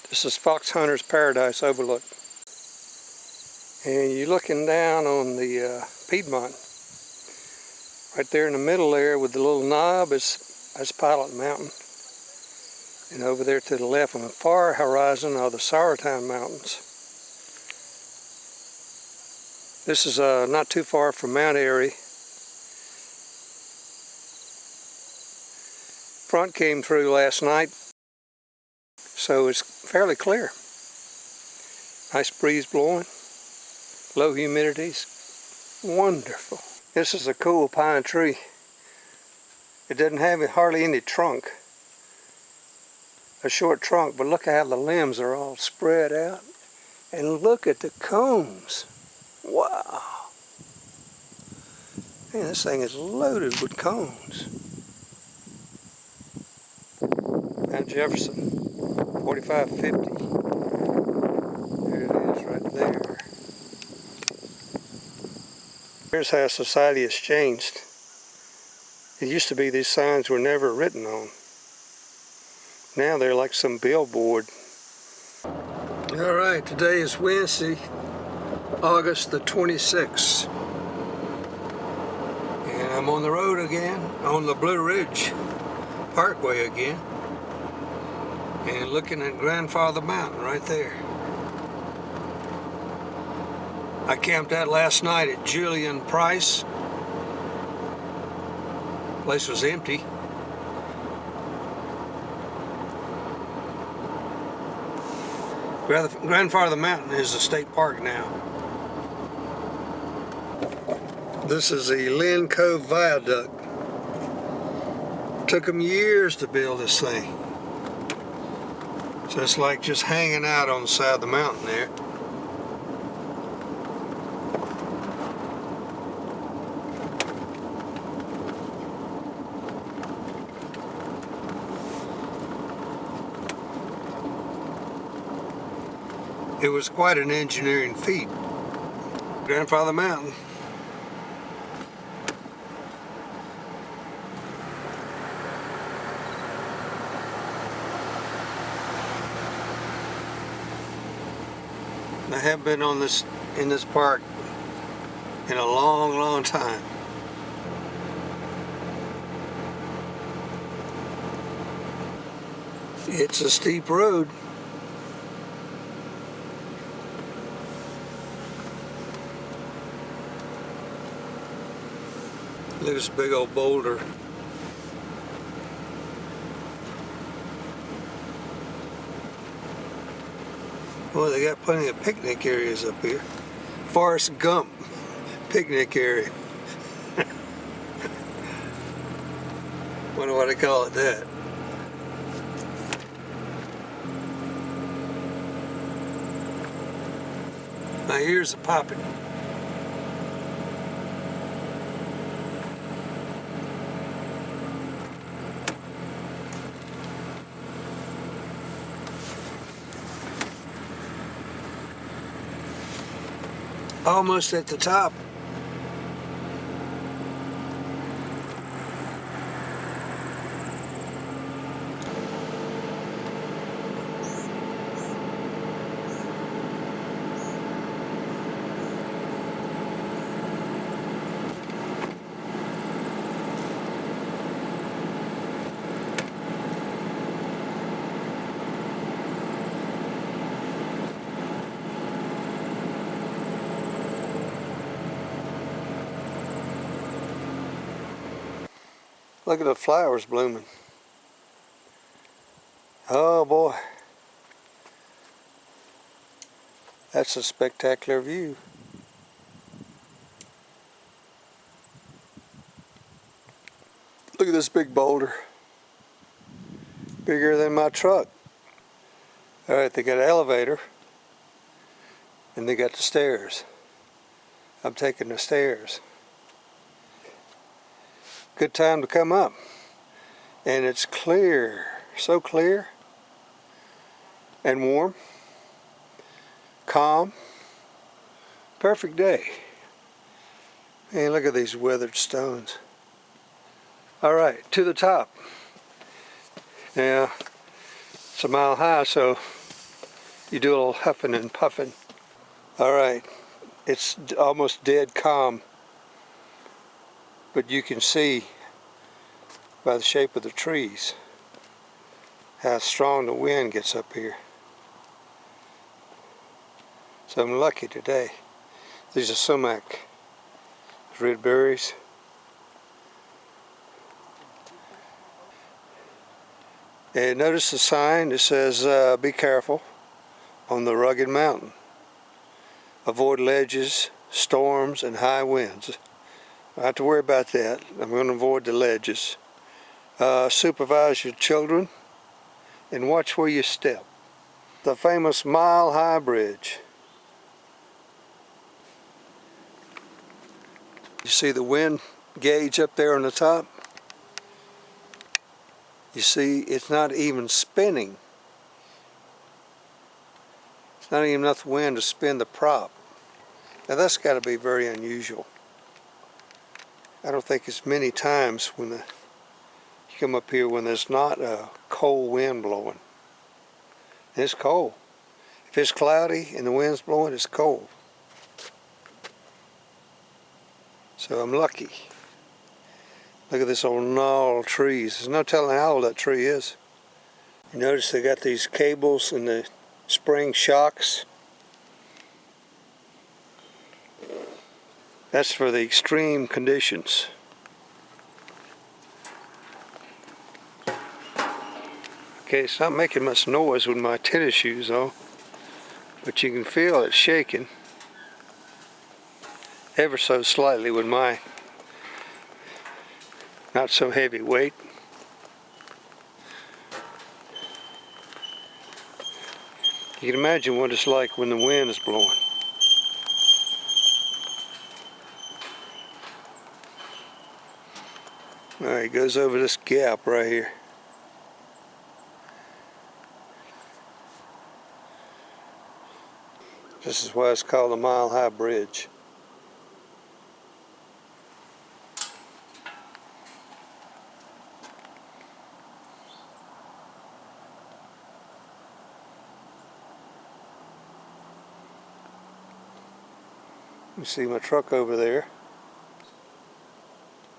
This is Fox Hunter's Paradise Overlook. And you're looking down on the Piedmont. Right there in the middle there with the little knob that's Pilot Mountain. And over there to the left on the far horizon are the Sauertown Mountains. This is not too far from Mount Airy. Front came through last night, so it's fairly clear. Nice breeze blowing, low humidities, wonderful. This is a cool pine tree. It doesn't have hardly any trunk, a short trunk, but look how the limbs are all spread out. And look at the cones. Wow. Man, this thing is loaded with cones. Mount Jefferson, 4550. There it is right there. Here's how society has changed. It used to be these signs were never written on. Now they're like some billboard. All right, today is Wednesday, August the 26th. And I'm on the road again, on the Blue Ridge Parkway again. And looking at Grandfather Mountain right there. I camped out last night at Julian Price. The place was empty. Grandfather Mountain is a state park now. This is the Lynn Cove Viaduct. Took them years to build this thing. So it's like just hanging out on the side of the mountain there. It was quite an engineering feat. Grandfather Mountain. I haven't been in this park in a long, long time. It's a steep road. Look at this big old boulder. Well, they got plenty of picnic areas up here. Forrest Gump picnic area. Wonder why they call it that. My ears are popping. Almost at the top. Look at the flowers blooming. Oh boy. That's a spectacular view. Look at this big boulder. Bigger than my truck. Alright, they got an elevator. And they got the stairs. I'm taking the stairs. Good time to come up. And it's clear, so clear and warm, calm, perfect day. Man, look at these weathered stones. All right, to the top. Now, it's a mile high, so You do a little huffing and puffing. All right, it's almost dead calm, but you can see by the shape of the trees how strong the wind gets up here. So I'm lucky today. These are sumac, red berries. And notice the sign that says, be careful on the rugged mountain. Avoid ledges, storms, and high winds. I don't have to worry about that. I'm going to avoid the ledges. Supervise your children and watch where you step. The famous Mile High Bridge. You see the wind gauge up there on the top? You see, it's not even spinning. It's not even enough wind to spin the prop. Now that's got to be very unusual. I don't think it's many times when you come up here when there's not a cold wind blowing. And it's cold. If it's cloudy and the wind's blowing, it's cold. So I'm lucky. Look at this old gnarled trees. There's no telling how old that tree is. You notice they got these cables and the spring shocks. That's for the extreme conditions. Okay, it's not making much noise with my tennis shoes on, but you can feel it shaking ever so slightly with my not so heavy weight. You can imagine what it's like when the wind is blowing. Alright, it goes over this gap right here. This is why it's called the Mile High Bridge. You see my truck over there.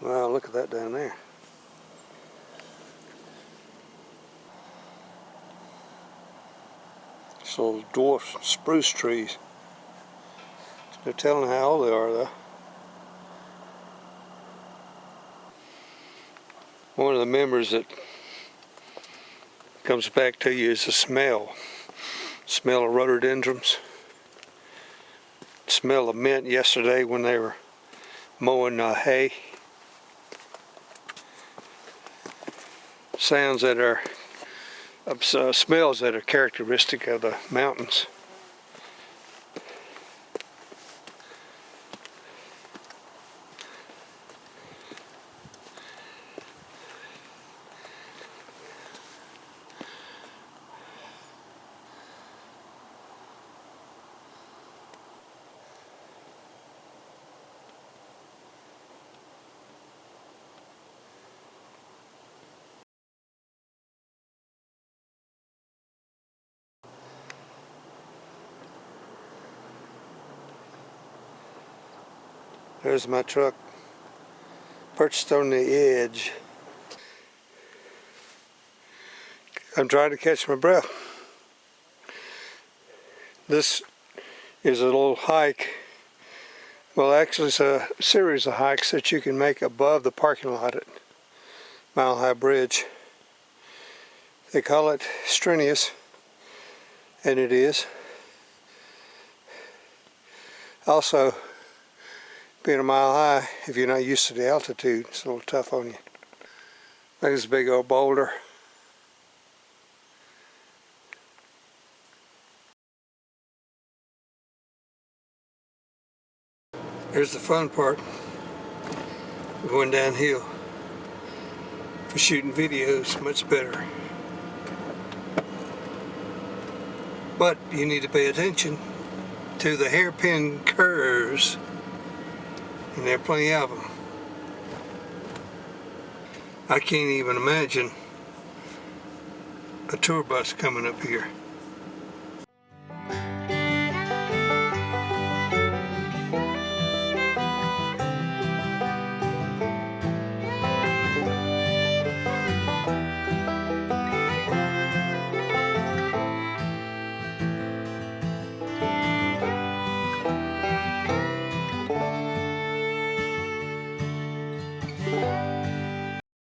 Wow, look at that down there. These little dwarf spruce trees. They're telling how old they are though. One of the memories that comes back to you is the smell. Smell of rhododendrons. Smell of mint yesterday when they were mowing hay. Sounds that are, smells that are characteristic of the mountains. There's my truck perched on the edge. I'm trying to catch my breath. This is a little hike. Well, actually it's a series of hikes that you can make above the parking lot at Mile High Bridge. They call it strenuous, and it is. Also, being a mile high, if you're not used to the altitude, it's a little tough on you. Look at this big old boulder. Here's the fun part. Going downhill. For shooting videos, much better. But you need to pay attention to the hairpin curves. And there are plenty of them. I can't even imagine a tour bus coming up here.